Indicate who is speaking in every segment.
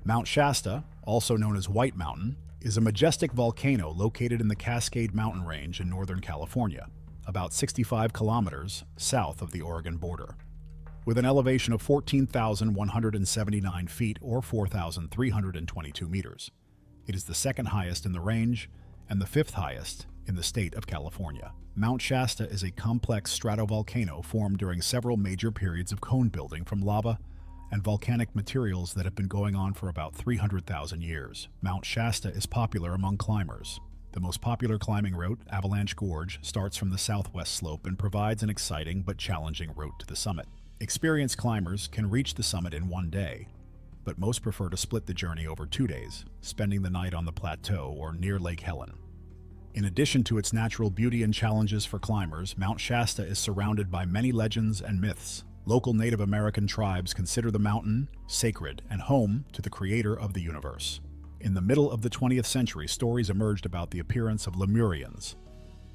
Speaker 1: Mount Shasta, also known as White Mountain, is a majestic volcano located in the Cascade mountain range in Northern California, about 65 kilometers south of the Oregon border. With an elevation of 14,179 feet or 4,322 meters. It is the second highest in the range and the fifth highest in the state of California. Mount Shasta is a complex stratovolcano formed during several major periods of cone building from lava and volcanic materials that have been going on for about 300,000 years. Mount Shasta is popular among climbers. The most popular climbing route, Avalanche Gorge, starts from the southwest slope and provides an exciting but challenging route to the summit. Experienced climbers can reach the summit in one day, but most prefer to split the journey over 2 days, spending the night on the plateau or near Lake Helen. In addition to its natural beauty and challenges for climbers, Mount Shasta is surrounded by many legends and myths. Local Native American tribes consider the mountain sacred and home to the creator of the universe. In the middle of the 20th century, stories emerged about the appearance of Lemurians,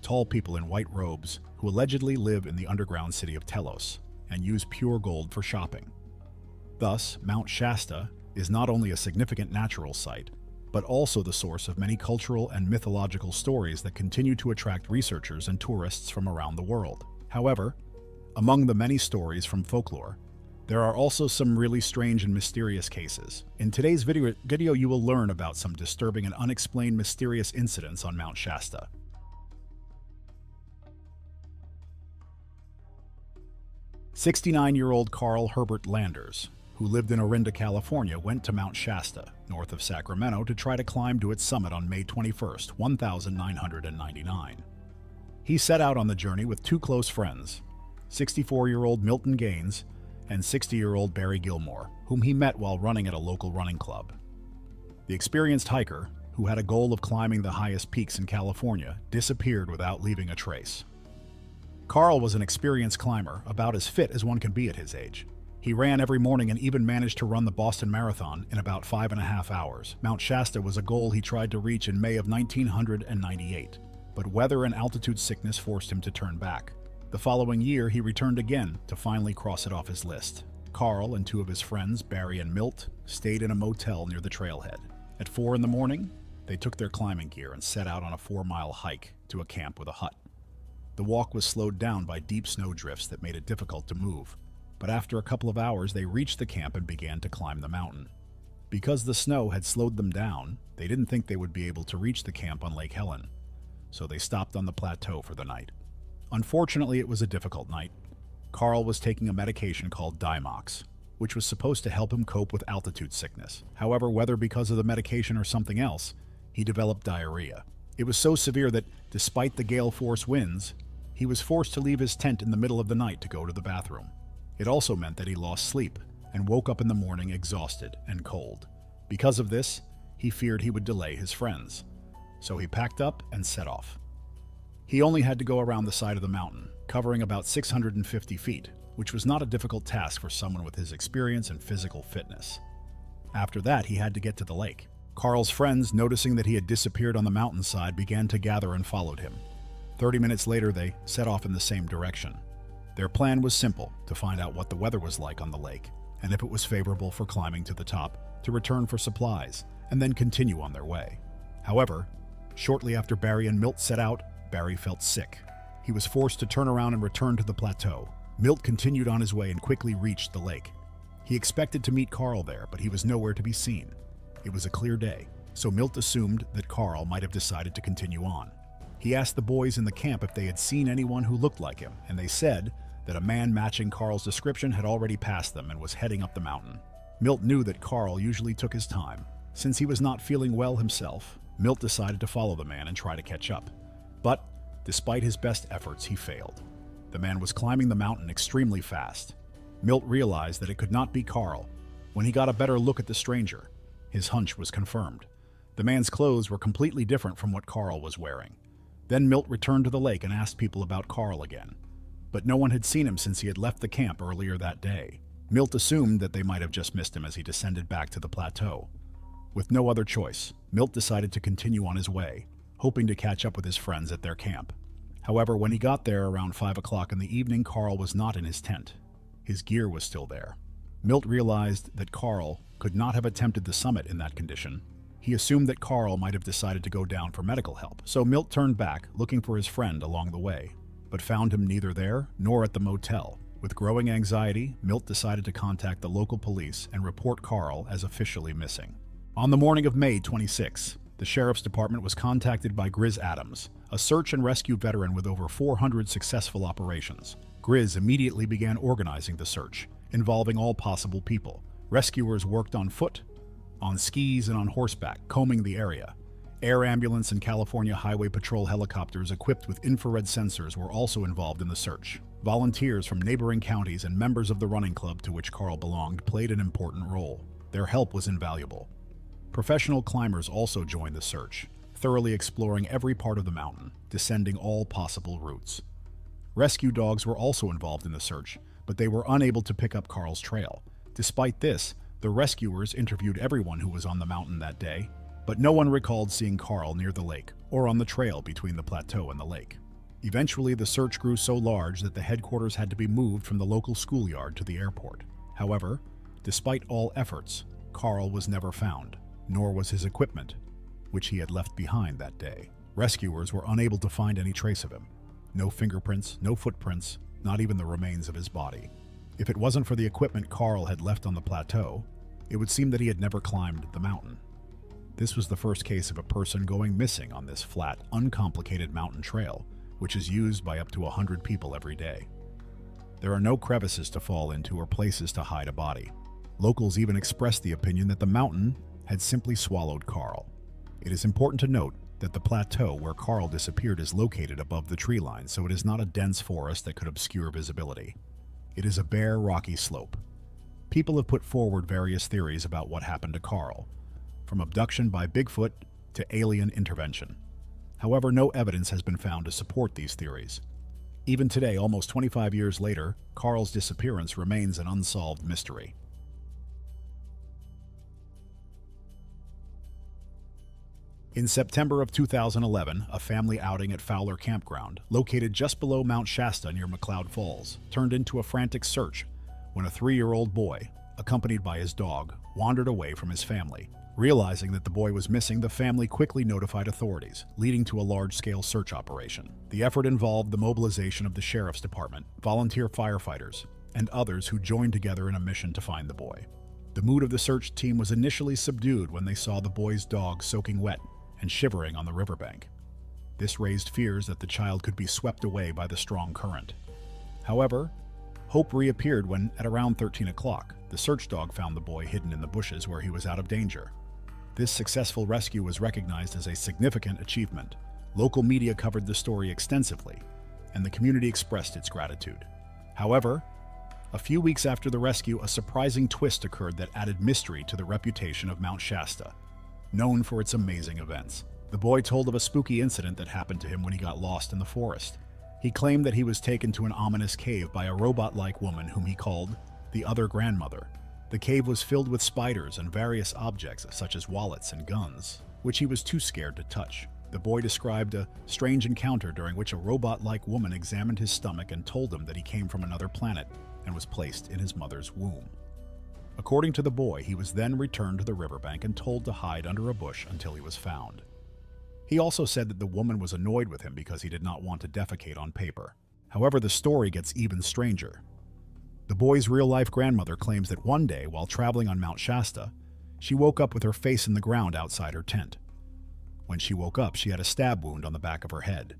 Speaker 1: tall people in white robes who allegedly live in the underground city of Telos and use pure gold for shopping. Thus, Mount Shasta is not only a significant natural site, but also the source of many cultural and mythological stories that continue to attract researchers and tourists from around the world. However, among the many stories from folklore, there are also some really strange and mysterious cases. In today's video, you will learn about some disturbing and unexplained mysterious incidents on Mount Shasta. 69-year-old Carl Herbert Landers, who lived in Orinda, California, went to Mount Shasta, north of Sacramento, to try to climb to its summit on May 21, 1999. He set out on the journey with two close friends, 64-year-old Milton Gaines and 60-year-old Barry Gilmore, whom he met while running at a local running club. The experienced hiker, who had a goal of climbing the highest peaks in California, disappeared without leaving a trace. Carl was an experienced climber, about as fit as one can be at his age. He ran every morning and even managed to run the Boston Marathon in about 5.5 hours. Mount Shasta was a goal he tried to reach in May of 1998, but weather and altitude sickness forced him to turn back. The following year, he returned again to finally cross it off his list. Carl and two of his friends, Barry and Milt, stayed in a motel near the trailhead. At 4 in the morning, they took their climbing gear and set out on a 4-mile hike to a camp with a hut. The walk was slowed down by deep snow drifts that made it difficult to move, but after a couple of hours, they reached the camp and began to climb the mountain. Because the snow had slowed them down, they didn't think they would be able to reach the camp on Lake Helen, so they stopped on the plateau for the night. Unfortunately, it was a difficult night. Carl was taking a medication called Dimox, which was supposed to help him cope with altitude sickness. However, whether because of the medication or something else, he developed diarrhea. It was so severe that, despite the gale force winds, he was forced to leave his tent in the middle of the night to go to the bathroom. It also meant that he lost sleep and woke up in the morning exhausted and cold. Because of this, he feared he would delay his friends, so he packed up and set off. He only had to go around the side of the mountain, covering about 650 feet, which was not a difficult task for someone with his experience and physical fitness. After that, he had to get to the lake. Carl's friends, noticing that he had disappeared on the mountainside, began to gather and followed him. 30 minutes later, they set off in the same direction. Their plan was simple: to find out what the weather was like on the lake, and if it was favorable for climbing to the top, to return for supplies, and then continue on their way. However, shortly after Barry and Milt set out, Barry felt sick. He was forced to turn around and return to the plateau. Milt continued on his way and quickly reached the lake. He expected to meet Carl there, but he was nowhere to be seen. It was a clear day, so Milt assumed that Carl might have decided to continue on. He asked the boys in the camp if they had seen anyone who looked like him, and they said that a man matching Carl's description had already passed them and was heading up the mountain. Milt knew that Carl usually took his time. Since he was not feeling well himself, Milt decided to follow the man and try to catch up. But, despite his best efforts, he failed. The man was climbing the mountain extremely fast. Milt realized that it could not be Carl. When he got a better look at the stranger, his hunch was confirmed. The man's clothes were completely different from what Carl was wearing. Then Milt returned to the lake and asked people about Carl again. But no one had seen him since he had left the camp earlier that day. Milt assumed that they might have just missed him as he descended back to the plateau. With no other choice, Milt decided to continue on his way, hoping to catch up with his friends at their camp. However, when he got there around 5 o'clock in the evening, Carl was not in his tent. His gear was still there. Milt realized that Carl could not have attempted the summit in that condition. He assumed that Carl might have decided to go down for medical help, so Milt turned back, looking for his friend along the way, but found him neither there nor at the motel. With growing anxiety, Milt decided to contact the local police and report Carl as officially missing. On the morning of May 26, the sheriff's department was contacted by Grizz Adams, a search and rescue veteran with over 400 successful operations. Grizz immediately began organizing the search, involving all possible people. Rescuers worked on foot, on skis, and on horseback, combing the area. Air ambulance and California Highway Patrol helicopters equipped with infrared sensors were also involved in the search. Volunteers from neighboring counties and members of the running club to which Carl belonged played an important role. Their help was invaluable. Professional climbers also joined the search, thoroughly exploring every part of the mountain, descending all possible routes. Rescue dogs were also involved in the search, but they were unable to pick up Carl's trail. Despite this, the rescuers interviewed everyone who was on the mountain that day, but no one recalled seeing Carl near the lake or on the trail between the plateau and the lake. Eventually, the search grew so large that the headquarters had to be moved from the local schoolyard to the airport. However, despite all efforts, Carl was never found, nor was his equipment, which he had left behind that day. Rescuers were unable to find any trace of him. No fingerprints, no footprints, not even the remains of his body. If it wasn't for the equipment Carl had left on the plateau, it would seem that he had never climbed the mountain. This was the first case of a person going missing on this flat, uncomplicated mountain trail, which is used by up to 100 people every day. There are no crevices to fall into or places to hide a body. Locals even expressed the opinion that the mountain had simply swallowed Carl. It is important to note that the plateau where Carl disappeared is located above the tree line, so it is not a dense forest that could obscure visibility. It is a bare, rocky slope. People have put forward various theories about what happened to Carl, from abduction by Bigfoot to alien intervention. However, no evidence has been found to support these theories. Even today, almost 25 years later, Carl's disappearance remains an unsolved mystery. In September of 2011, a family outing at Fowler Campground, located just below Mount Shasta near McCloud Falls, turned into a frantic search when a 3-year-old boy, accompanied by his dog, wandered away from his family. Realizing that the boy was missing, the family quickly notified authorities, leading to a large-scale search operation. The effort involved the mobilization of the sheriff's department, volunteer firefighters, and others who joined together in a mission to find the boy. The mood of the search team was initially subdued when they saw the boy's dog soaking wet and shivering on the riverbank. This raised fears that the child could be swept away by the strong current. However, hope reappeared when, at around 13 o'clock, the search dog found the boy hidden in the bushes where he was out of danger. This successful rescue was recognized as a significant achievement. Local media covered the story extensively, and the community expressed its gratitude. However, a few weeks after the rescue, a surprising twist occurred that added mystery to the reputation of Mount Shasta, known for its amazing events. The boy told of a spooky incident that happened to him when he got lost in the forest. He claimed that he was taken to an ominous cave by a robot-like woman whom he called the other grandmother. The cave was filled with spiders and various objects such as wallets and guns, which he was too scared to touch. The boy described a strange encounter during which a robot-like woman examined his stomach and told him that he came from another planet and was placed in his mother's womb. According to the boy, he was then returned to the riverbank and told to hide under a bush until he was found. He also said that the woman was annoyed with him because he did not want to defecate on paper. However, the story gets even stranger. The boy's real-life grandmother claims that one day, while traveling on Mount Shasta, she woke up with her face in the ground outside her tent. When she woke up, she had a stab wound on the back of her head.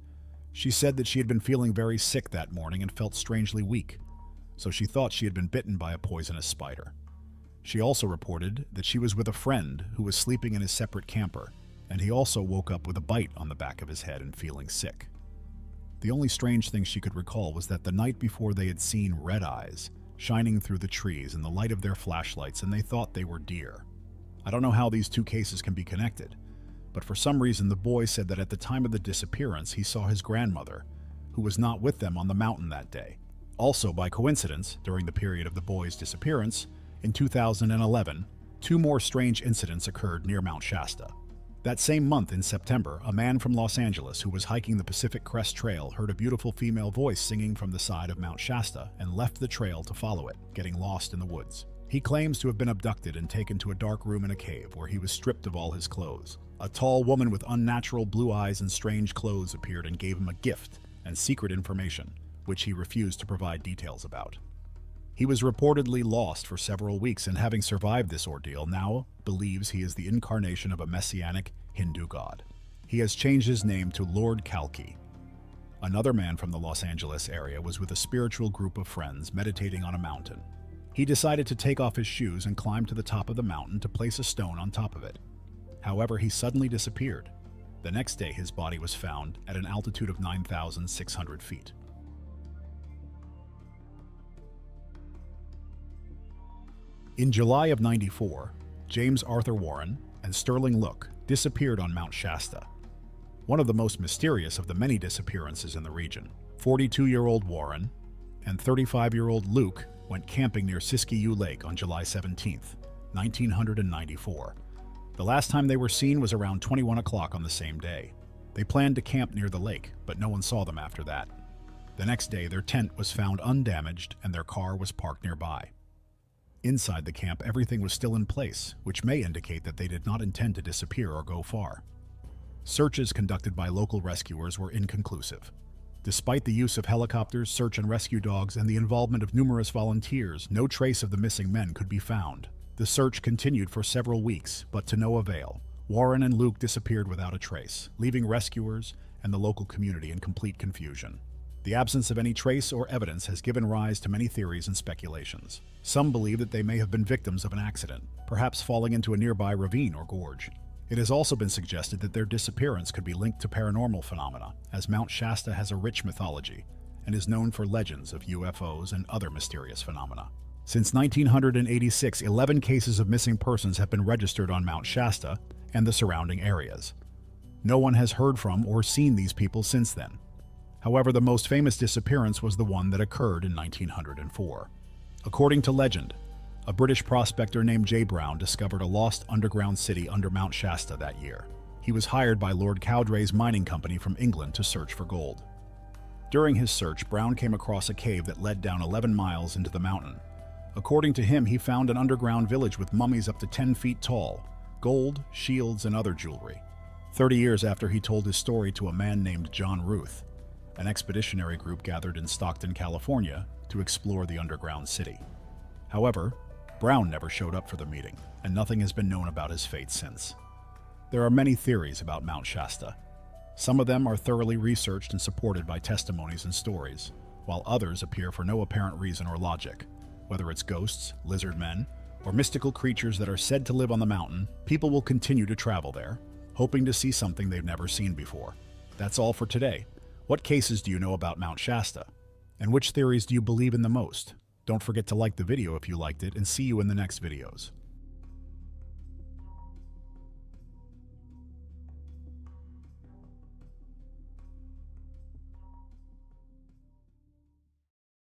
Speaker 1: She said that she had been feeling very sick that morning and felt strangely weak, so she thought she had been bitten by a poisonous spider. She also reported that she was with a friend who was sleeping in his separate camper, and he also woke up with a bite on the back of his head and feeling sick. The only strange thing she could recall was that the night before they had seen red eyes shining through the trees in the light of their flashlights, and they thought they were deer. I don't know how these two cases can be connected, but for some reason the boy said that at the time of the disappearance he saw his grandmother, who was not with them on the mountain that day. Also, by coincidence, during the period of the boy's disappearance, in 2011, 2 more strange incidents occurred near Mount Shasta. That same month in September, a man from Los Angeles who was hiking the Pacific Crest Trail heard a beautiful female voice singing from the side of Mount Shasta and left the trail to follow it, getting lost in the woods. He claims to have been abducted and taken to a dark room in a cave where he was stripped of all his clothes. A tall woman with unnatural blue eyes and strange clothes appeared and gave him a gift and secret information, which he refused to provide details about. He was reportedly lost for several weeks and, having survived this ordeal, now believes he is the incarnation of a messianic Hindu god. He has changed his name to Lord Kalki. Another man from the Los Angeles area was with a spiritual group of friends meditating on a mountain. He decided to take off his shoes and climb to the top of the mountain to place a stone on top of it. However, he suddenly disappeared. The next day, his body was found at an altitude of 9,600 feet. In July of '94, James Arthur Warren and Sterling Look disappeared on Mount Shasta, one of the most mysterious of the many disappearances in the region. 42-year-old Warren and 35-year-old Luke went camping near Siskiyou Lake on July 17, 1994. The last time they were seen was around 21 o'clock on the same day. They planned to camp near the lake, but no one saw them after that. The next day, their tent was found undamaged and their car was parked nearby. Inside the camp, everything was still in place, which may indicate that they did not intend to disappear or go far. Searches conducted by local rescuers were inconclusive. Despite the use of helicopters, search and rescue dogs, and the involvement of numerous volunteers, no trace of the missing men could be found. The search continued for several weeks, but to no avail. Warren and Luke disappeared without a trace, leaving rescuers and the local community in complete confusion. The absence of any trace or evidence has given rise to many theories and speculations. Some believe that they may have been victims of an accident, perhaps falling into a nearby ravine or gorge. It has also been suggested that their disappearance could be linked to paranormal phenomena, as Mount Shasta has a rich mythology and is known for legends of UFOs and other mysterious phenomena. Since 1986, 11 cases of missing persons have been registered on Mount Shasta and the surrounding areas. No one has heard from or seen these people since then. However, the most famous disappearance was the one that occurred in 1904. According to legend, a British prospector named J. Brown discovered a lost underground city under Mount Shasta that year. He was hired by Lord Cowdray's mining company from England to search for gold. During his search, Brown came across a cave that led down 11 miles into the mountain. According to him, he found an underground village with mummies up to 10 feet tall, gold, shields, and other jewelry. 30 years after he told his story to a man named John Ruth, an expeditionary group gathered in Stockton, California, to explore the underground city. However, Brown never showed up for the meeting, and nothing has been known about his fate since. There are many theories about Mount Shasta. Some of them are thoroughly researched and supported by testimonies and stories, while others appear for no apparent reason or logic. Whether it's ghosts, lizard men, or mystical creatures that are said to live on the mountain, people will continue to travel there, hoping to see something they've never seen before. That's all for today. What cases do you know about Mount Shasta? And which theories do you believe in the most? Don't forget to like the video if you liked it, and see you in the next videos.